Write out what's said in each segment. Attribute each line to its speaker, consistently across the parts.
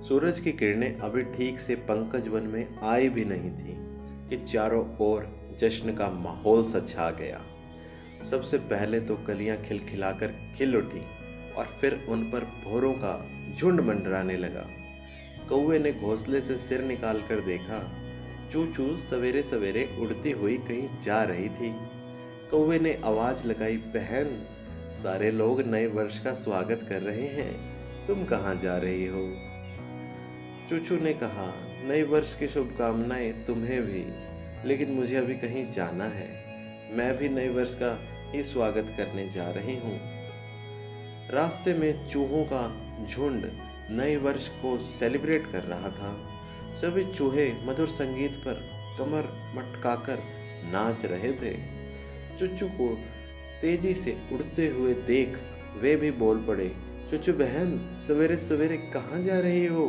Speaker 1: सूरज की किरणें अभी ठीक से पंकज वन में आई भी नहीं थी कि चारों ओर जश्न का माहौल सा छा गया। सबसे पहले तो कलियां खिलखिलाकर खिल उठी और फिर उन पर भौरों का झुंड मंडराने लगा। कौवे ने घोंसले से सिर निकालकर देखा। चू चू सवेरे सवेरे उड़ती हुई कहीं जा रही थी। कौवे ने आवाज लगाई, बहन, सारे लोग नए वर्ष का स्वागत कर रहे हैं, तुम कहाँ जा रही हो? चूचू ने कहा, नए वर्ष की शुभकामनाएं तुम्हें भी, लेकिन मुझे अभी कहीं जाना है। मैं भी नए वर्ष का ही स्वागत करने जा रही हूँ। रास्ते में चूहों का झुंड नए वर्ष को सेलिब्रेट कर रहा था। सभी चूहे मधुर संगीत पर कमर मटकाकर नाच रहे थे। चुच्चू को तेजी से उड़ते हुए देख वे भी बोल पड़े, चुच्चू बहन, सवेरे सवेरे कहाँ जा रही हो?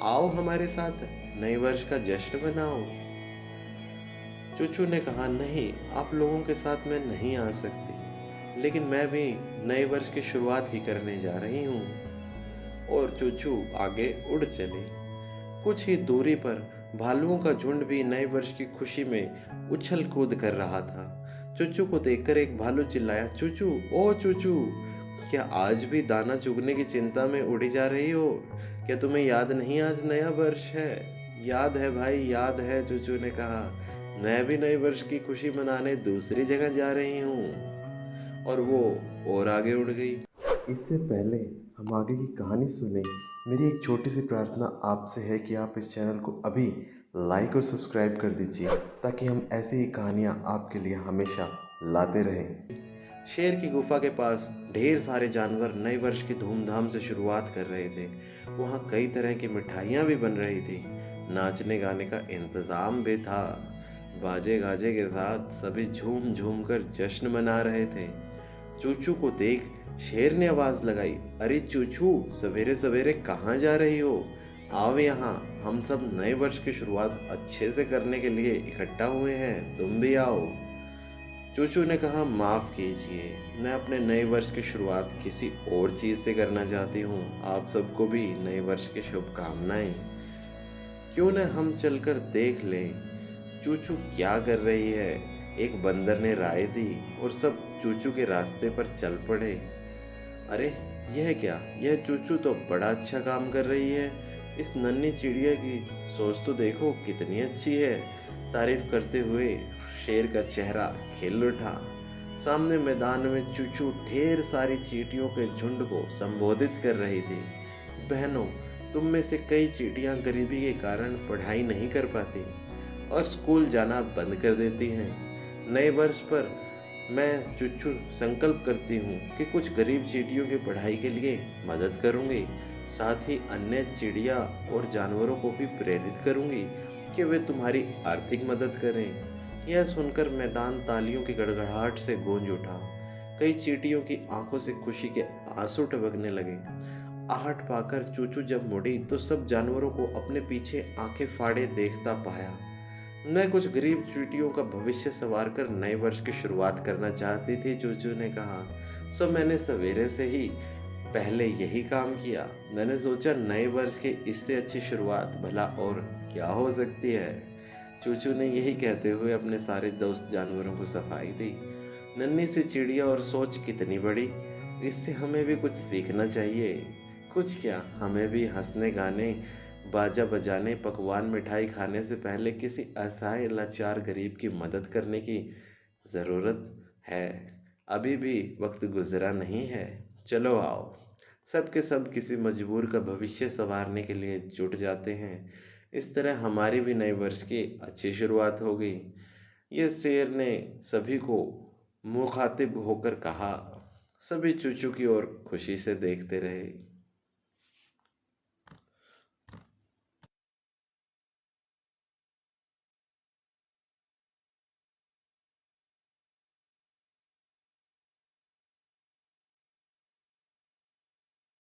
Speaker 1: आओ हमारे साथ नए वर्ष का जश्न मनाओ। चुच्चू ने कहा, नहीं, आप लोगों के साथ मैं नहीं आ सकती, लेकिन मैं भी नए वर्ष की शुरुआत ही करने जा रही हूँ। और चुच्चू आगे उड़ चले। कुछ ही दूरी पर भालुओं का झुंड भी नए वर्ष की खुशी में उछल कूद कर रहा था। चुच्चू को देखकर एक भालू चिल्लाया, चुच्चू, ओ चुच्चू, क्या आज भी दाना चुगने की चिंता में उड़ी जा रही हो? क्या तुम्हें याद नहीं आज नया वर्ष है? याद है भाई, याद है, चुच्चू ने कहा। मैं भी नए वर्ष की खुशी मनाने दूसरी जगह जा रही हूँ। और वो और आगे उड़ गई। इससे पहले हम आगे की कहानी सुने, मेरी एक छोटी सी प्रार्थना आपसे है कि आप इस चैनल को अभी लाइक और सब्सक्राइब कर दीजिए, ताकि हम ऐसी ही कहानियाँ आपके लिए हमेशा लाते रहें। शेर की गुफा के पास ढेर सारे जानवर नए वर्ष की धूमधाम से शुरुआत कर रहे थे। वहाँ कई तरह की मिठाइयाँ भी बन रही थी। नाचने गाने का इंतजाम भी था। बाजे गाजे के साथ सभी झूम झूम कर जश्न मना रहे थे। चूचू को देख शेर ने आवाज लगाई, अरे चूचू, सवेरे सवेरे कहाँ जा रही हो? आओ यहाँ, हम सब नए वर्ष की शुरुआत अच्छे से करने के लिए इकट्ठा हुए हैं, तुम भी आओ। चूचू ने कहा, माफ कीजिए, मैं अपने नए वर्ष की शुरुआत किसी और चीज से करना चाहती हूँ। आप सबको भी नए वर्ष की शुभकामनाएं। क्यों न हम चलकर देख लें चूचू क्या कर रही है? एक बंदर ने राय दी और सब चूचू के रास्ते पर चल पड़े। अरे यह क्या, यह चूचू तो बड़ा अच्छा काम कर रही है। इस नन्ही चिड़िया की सोच तो देखो कितनी अच्छी है। तारीफ करते हुए शेर का चेहरा खिल उठा। सामने मैदान में चूचू ढेर सारी चींटियों के झुंड को संबोधित कर रही थी। बहनों, तुम में से कई चींटियां गरीबी के कारण पढ़ाई नहीं कर पाती और स्कूल जाना बंद कर देती हैं। नए वर्ष पर मैं चुच्चू संकल्प करती हूँ कि कुछ गरीब चींटियों की पढ़ाई के लिए मदद करूँगी। साथ ही अन्य चिड़िया और जानवरों को भी प्रेरित करूँगी कि वे तुम्हारी आर्थिक मदद करें। यह सुनकर मैदान तालियों की गड़गड़ाहट से गूंज उठा। कई चींटियों की आंखों से खुशी के आंसू टपकने लगे। आहट पाकर चूचू जब मुड़ी तो सब जानवरों को अपने पीछे आंखें फाड़े देखता पाया। मैं कुछ गरीब चींटियों का भविष्य संवार कर नए वर्ष की शुरुआत करना चाहती थी, चूचू ने कहा। सो मैंने सवेरे से ही पहले यही काम किया। मैंने सोचा नए वर्ष की इससे अच्छी शुरुआत भला और क्या हो सकती है। चूचू ने यही कहते हुए अपने सारे दोस्त जानवरों को सफाई दी। नन्ही सी चिड़िया और सोच कितनी बड़ी, इससे हमें भी कुछ सीखना चाहिए। कुछ क्या, हमें भी हंसने गाने, बाजा बजाने, पकवान मिठाई खाने से पहले किसी असहाय लाचार गरीब की मदद करने की ज़रूरत है। अभी भी वक्त गुजरा नहीं है। चलो आओ, सब के सब किसी मजबूर का भविष्य संवारने के लिए जुट जाते हैं। इस तरह हमारी भी नए वर्ष की अच्छी शुरुआत होगी। ये शेर ने सभी को मुखातिब होकर कहा। सभी चूचू की ओर खुशी से देखते रहे।